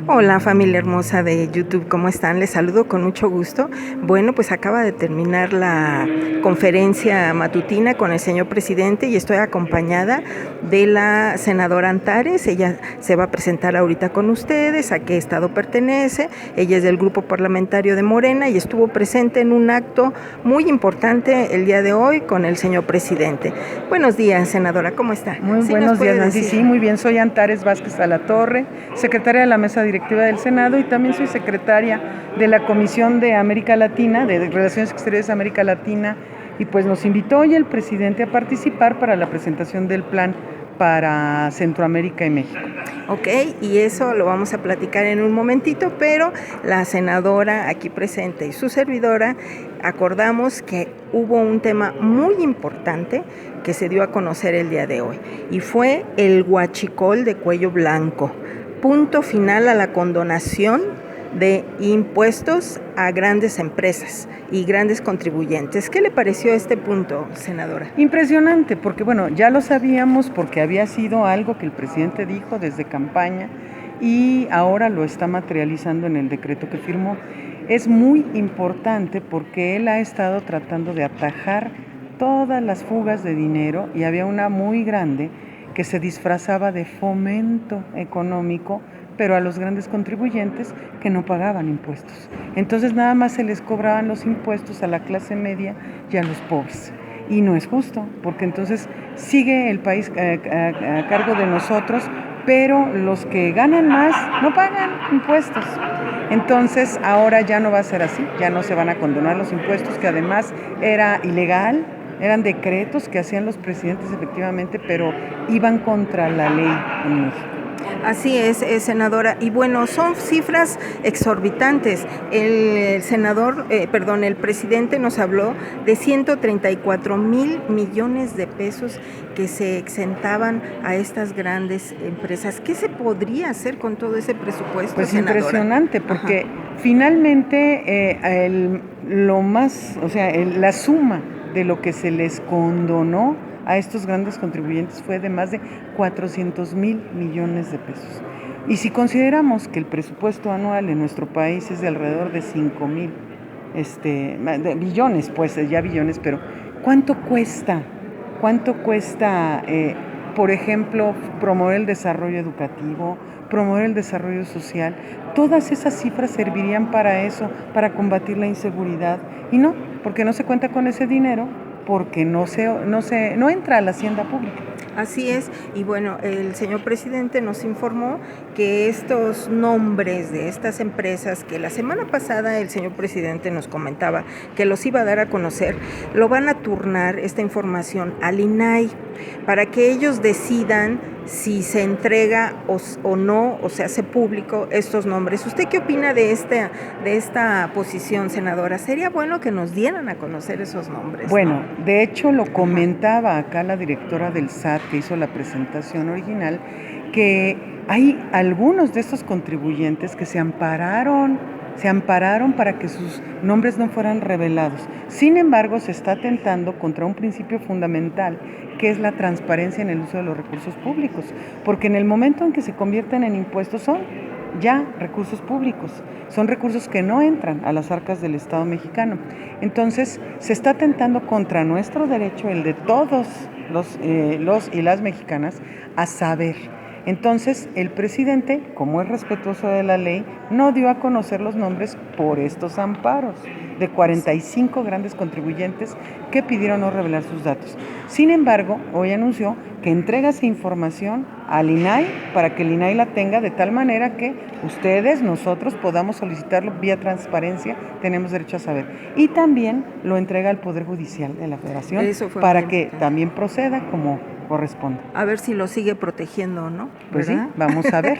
Hola familia hermosa de YouTube, ¿cómo están? Les saludo con mucho gusto. Bueno, pues acaba de terminar la conferencia matutina con el señor presidente y estoy acompañada de la senadora Antares. Ella se va a presentar ahorita con ustedes, a qué estado pertenece. Ella es del grupo parlamentario de Morena y estuvo presente en un acto muy importante el día de hoy con el señor presidente. Buenos días, senadora, ¿cómo está? Muy ¿Sí buenos días, Nancy. decir? Sí, muy bien. Soy Antares Vázquez Alatorre, secretaria de la Mesa Directiva del Senado y también soy secretaria de la Comisión de América Latina, de Relaciones Exteriores de América Latina, y pues nos invitó hoy el presidente a participar para la presentación del plan para Centroamérica y México. Ok, y eso lo vamos a platicar en un momentito, pero la senadora aquí presente y su servidora acordamos que hubo un tema muy importante que se dio a conocer el día de hoy y fue el huachicol de cuello blanco. Punto final a la condonación de impuestos a grandes empresas y grandes contribuyentes. ¿Qué le pareció este punto, senadora? Impresionante, porque bueno, ya lo sabíamos porque había sido algo que el presidente dijo desde campaña y ahora lo está materializando en el decreto que firmó. Es muy importante porque él ha estado tratando de atajar todas las fugas de dinero y había una muy grande que se disfrazaba de fomento económico, pero a los grandes contribuyentes que no pagaban impuestos. Entonces nada más se les cobraban los impuestos a la clase media y a los pobres. Y no es justo, porque entonces sigue el país a cargo de nosotros, pero los que ganan más no pagan impuestos. Entonces ahora ya no va a ser así, ya no se van a condonar los impuestos, que además era ilegal, eran decretos que hacían los presidentes efectivamente, pero iban contra la ley en México. Así es, senadora. Y bueno, son cifras exorbitantes. El presidente nos habló de 134,000 millones de pesos que se exentaban a estas grandes empresas. ¿Qué se podría hacer con todo ese presupuesto, Pues senadora? impresionante, porque finalmente la suma de lo que se les condonó a estos grandes contribuyentes fue de más de 400,000 millones de pesos. Y si consideramos que el presupuesto anual en nuestro país es de alrededor de 5,000 billones, pues ya billones, pero ¿cuánto cuesta? ¿Cuánto cuesta, por ejemplo, promover el desarrollo educativo, promover el desarrollo social? Todas esas cifras servirían para eso, para combatir la inseguridad. Y no, porque no se cuenta con ese dinero, porque no entra a la hacienda pública. Así es, y bueno, el señor presidente nos informó que estos nombres de estas empresas que la semana pasada el señor presidente nos comentaba que los iba a dar a conocer, lo van a turnar esta información al INAI para que ellos decidan si se entrega o no, o se hace público estos nombres. ¿Usted qué opina de esta posición, senadora? ¿Sería bueno que nos dieran a conocer esos nombres? Bueno, de hecho lo comentaba acá la directora del SAT que hizo la presentación original, que hay algunos de estos contribuyentes que se ampararon para que sus nombres no fueran revelados. Sin embargo, se está atentando contra un principio fundamental, que es la transparencia en el uso de los recursos públicos, porque en el momento en que se convierten en impuestos son ya recursos públicos, son recursos que no entran a las arcas del Estado mexicano. Entonces, se está atentando contra nuestro derecho, el de todos los y las mexicanas, a saber. Entonces, el presidente, como es respetuoso de la ley, no dio a conocer los nombres por estos amparos de 45 grandes contribuyentes que pidieron no revelar sus datos. Sin embargo, hoy anunció que entrega esa información al INAI para que el INAI la tenga de tal manera que ustedes, nosotros podamos solicitarlo vía transparencia, tenemos derecho a saber. Y también lo entrega al Poder Judicial de la Federación para que también proceda como corresponde. A ver si lo sigue protegiendo o no. Pues ¿verdad? Sí, vamos a ver.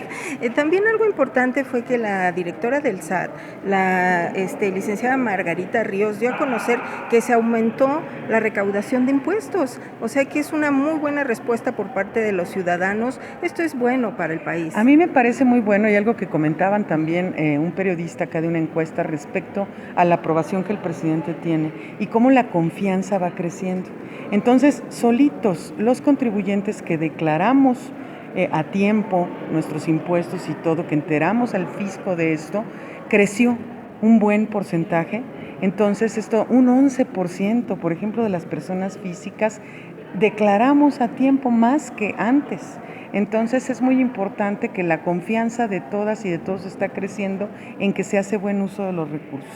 También algo importante fue que la directora del SAT, la licenciada Margarita Ríos, dio a conocer que se aumentó la recaudación de impuestos. O sea que es una muy buena respuesta por parte de los ciudadanos. Esto es bueno para el país. A mí me parece muy bueno y algo que comentaban también un periodista acá de una encuesta respecto a la aprobación que el presidente tiene y cómo la confianza va creciendo. Entonces, solitos los contribuyentes que declaramos a tiempo nuestros impuestos y todo, que enteramos al fisco de esto, creció un buen porcentaje. Entonces esto, un 11%, por ejemplo, de las personas físicas declaramos a tiempo más que antes. Entonces es muy importante que la confianza de todas y de todos está creciendo en que se hace buen uso de los recursos.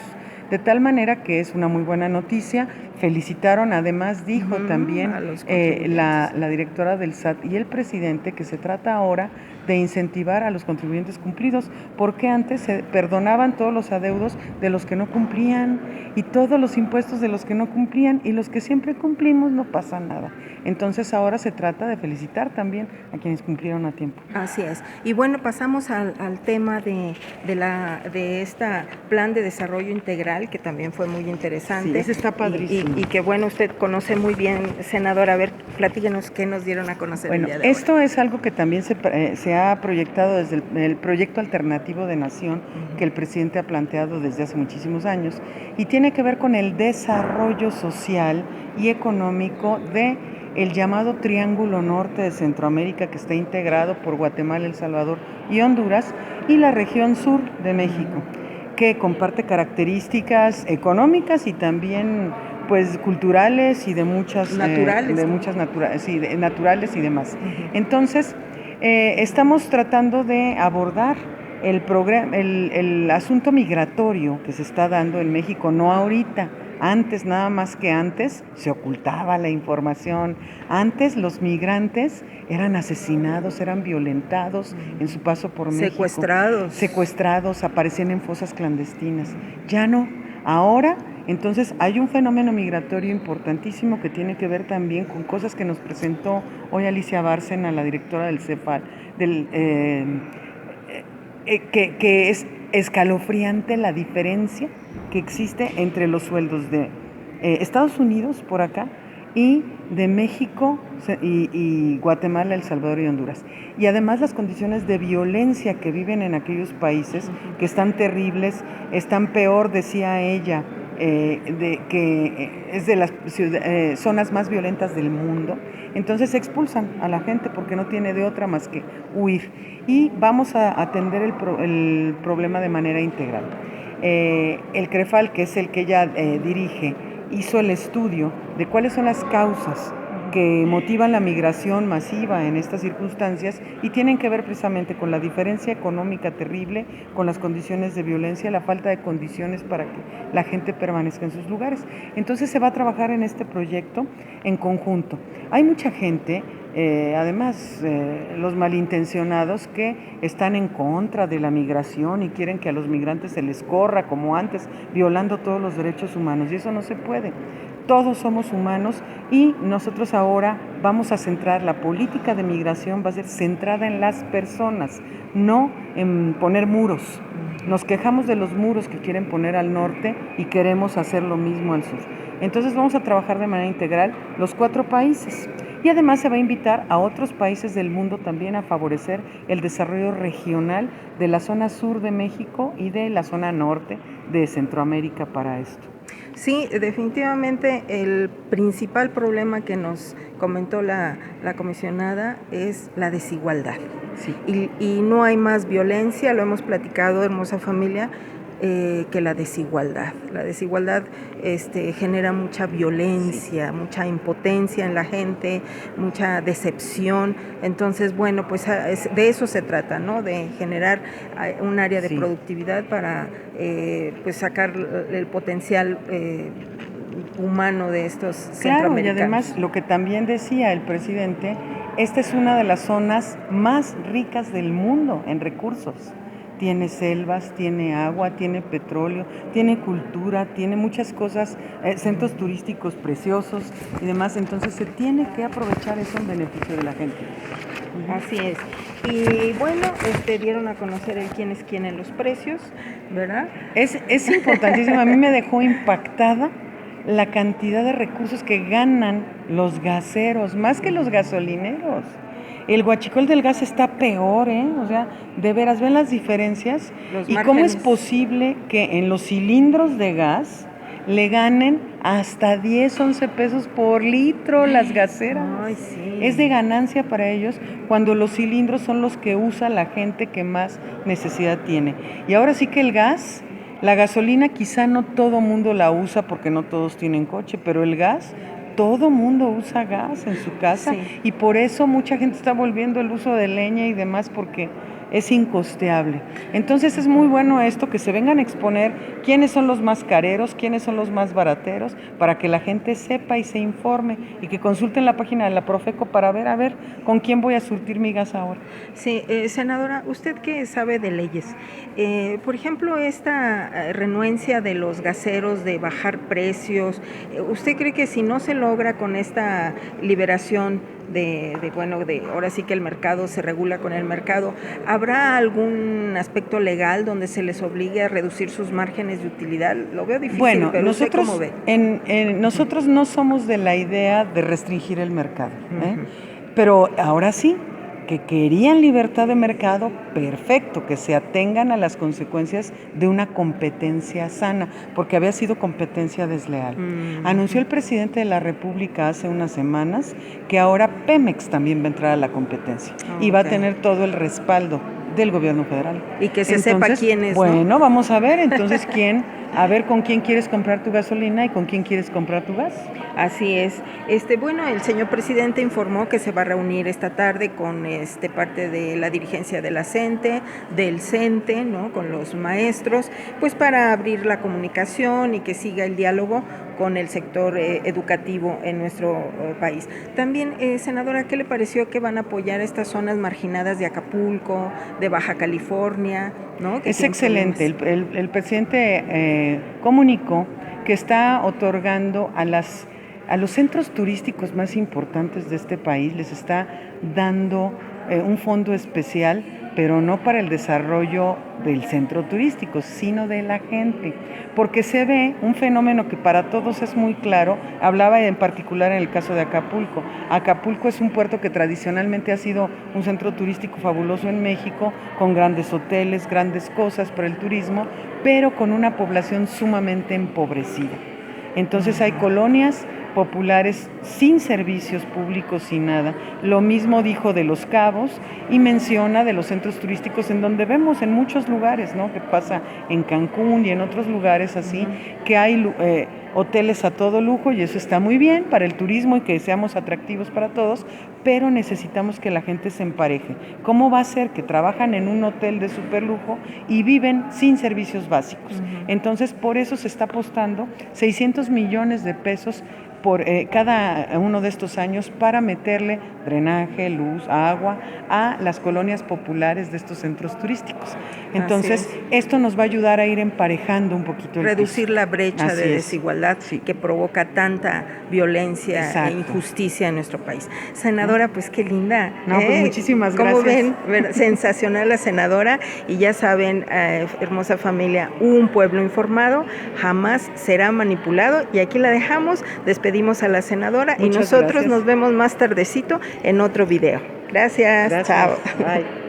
De tal manera que es una muy buena noticia. Felicitaron, además dijo también la directora del SAT y el presidente que se trata ahora de incentivar a los contribuyentes cumplidos, porque antes se perdonaban todos los adeudos de los que no cumplían y todos los impuestos de los que no cumplían, y los que siempre cumplimos no pasa nada. Entonces ahora se trata de felicitar también a quienes cumplieron a tiempo. Así es. Y bueno, pasamos al tema de este plan de desarrollo integral, que también fue muy interesante. Sí, ese está padrísimo. Y que bueno, usted conoce muy bien, senadora. A ver, platíquenos qué nos dieron a conocer el día de hoy. Esto es algo que también se ha proyectado desde el proyecto alternativo de nación que el presidente ha planteado desde hace muchísimos años, y tiene que ver con el desarrollo social y económico de el llamado Triángulo Norte de Centroamérica, que está integrado por Guatemala, El Salvador y Honduras, y la región sur de México, que comparte características económicas y también pues culturales y de muchas naturales y demás. Entonces estamos tratando de abordar el asunto migratorio que se está dando en México, no ahorita. Antes, nada más que antes, se ocultaba la información. Antes los migrantes eran asesinados, eran violentados en su paso por México. Secuestrados, aparecían en fosas clandestinas. Ya no. Ahora, entonces, hay un fenómeno migratorio importantísimo que tiene que ver también con cosas que nos presentó hoy Alicia Bárcena, la directora del CEPAL, que es escalofriante la diferencia que existe entre los sueldos de Estados Unidos por acá y de México y Guatemala, El Salvador y Honduras. Y además las condiciones de violencia que viven en aquellos países, que están terribles, están peor, decía ella, que es de las zonas más violentas del mundo. Entonces expulsan a la gente porque no tiene de otra más que huir. Y vamos a atender el problema de manera integral. El CREFAL, que es el que ella dirige, hizo el estudio de cuáles son las causas que motivan la migración masiva en estas circunstancias, y tienen que ver precisamente con la diferencia económica terrible, con las condiciones de violencia, la falta de condiciones para que la gente permanezca en sus lugares. Entonces se va a trabajar en este proyecto en conjunto. Hay mucha gente, además los malintencionados, que están en contra de la migración y quieren que a los migrantes se les corra como antes, violando todos los derechos humanos, y eso no se puede. Todos somos humanos, y nosotros ahora vamos a centrar la política de migración, va a ser centrada en las personas, no en poner muros. Nos quejamos de los muros que quieren poner al norte y queremos hacer lo mismo al sur. Entonces vamos a trabajar de manera integral los 4 países, y además se va a invitar a otros países del mundo también a favorecer el desarrollo regional de la zona sur de México y de la zona norte de Centroamérica para esto. Sí, definitivamente el principal problema que nos comentó la comisionada es la desigualdad. Sí. Y no hay más violencia, lo hemos platicado, hermosa familia, que la desigualdad. La desigualdad genera mucha violencia, mucha impotencia en la gente, mucha decepción. Entonces, bueno, pues de eso se trata, ¿no? De generar un área de productividad para pues sacar el potencial humano de estos centroamericanos. Claro, y además lo que también decía el presidente, esta es una de las zonas más ricas del mundo en recursos. Tiene selvas, tiene agua, tiene petróleo, tiene cultura, tiene muchas cosas, centros turísticos preciosos y demás. Entonces se tiene que aprovechar eso en beneficio de la gente. Así es. Y bueno, dieron a conocer el quién es quién en los precios, ¿verdad? Es importantísimo. A mí me dejó impactada la cantidad de recursos que ganan los gaseros, más que los gasolineros. El huachicol del gas está peor, o sea, de veras, ven las diferencias. ¿Y cómo es posible que en los cilindros de gas le ganen hasta 10, 11 pesos por litro las gaseras. Ay, sí. Es de ganancia para ellos cuando los cilindros son los que usa la gente que más necesidad tiene. Y ahora sí que el gas, la gasolina quizá no todo mundo la usa porque no todos tienen coche, pero el gas, todo mundo usa gas en su casa, Sí. y por eso mucha gente está volviendo el uso de leña y demás, porque es incosteable. Entonces es muy bueno esto, que se vengan a exponer quiénes son los más careros, quiénes son los más barateros, para que la gente sepa y se informe, y que consulten la página de la Profeco para ver, a ver, con quién voy a surtir mi gas ahora. Sí, senadora, usted que sabe de leyes, por ejemplo, esta renuencia de los gaseros de bajar precios, ¿usted cree que si no se logra con esta liberación ahora sí que el mercado se regula con el mercado, ¿habrá algún aspecto legal donde se les obligue a reducir sus márgenes de utilidad? Lo veo difícil, Bueno, pero nosotros, ¿usted cómo ve? nosotros no somos de la idea de restringir el mercado, pero ahora sí, que querían libertad de mercado, perfecto, que se atengan a las consecuencias de una competencia sana, porque había sido competencia desleal. Anunció el presidente de la República hace unas semanas que ahora Pemex también va a entrar a la competencia y va a tener todo el respaldo del gobierno federal. Y que se sepa quién es, bueno, ¿no? vamos a ver entonces a ver con quién quieres comprar tu gasolina y con quién quieres comprar tu gas. Así es. Bueno, el señor presidente informó que se va a reunir esta tarde con parte de la dirigencia de la CENTE, del CENTE, ¿no? Con los maestros, pues para abrir la comunicación y que siga el diálogo con el sector educativo en nuestro país. También, senadora, ¿qué le pareció que van a apoyar estas zonas marginadas de Acapulco, de Baja California, ¿no? Es excelente. El presidente comunicó que está otorgando a los centros turísticos más importantes de este país, les está dando un fondo especial, pero no para el desarrollo del centro turístico, sino de la gente, porque se ve un fenómeno que para todos es muy claro. Hablaba en particular en el caso de Acapulco. Acapulco es un puerto que tradicionalmente ha sido un centro turístico fabuloso en México, con grandes hoteles, grandes cosas para el turismo, pero con una población sumamente empobrecida. Entonces hay colonias populares sin servicios públicos, sin nada. Lo mismo dijo de Los Cabos, y menciona de los centros turísticos en donde vemos en muchos lugares, ¿no? Que pasa en Cancún y en otros lugares así, que hay hoteles a todo lujo, y eso está muy bien para el turismo y que seamos atractivos para todos, pero necesitamos que la gente se empareje. ¿Cómo va a ser que trabajan en un hotel de superlujo y viven sin servicios básicos? Entonces, por eso se está apostando 600 millones de pesos por cada uno de estos años para meterle drenaje, luz, agua a las colonias populares de estos centros turísticos. Entonces, esto nos va a ayudar a ir emparejando un poquito el reducir piso. la brecha de desigualdad que provoca tanta violencia e injusticia en nuestro país. Senadora, pues qué linda. No, pues muchísimas gracias. Como ven, sensacional la senadora, y ya saben, hermosa familia, un pueblo informado jamás será manipulado, y aquí la dejamos. Despedimos a la senadora. Muchas y nosotros gracias. Nos vemos más tardecito en otro video. Gracias. Chao. Bye.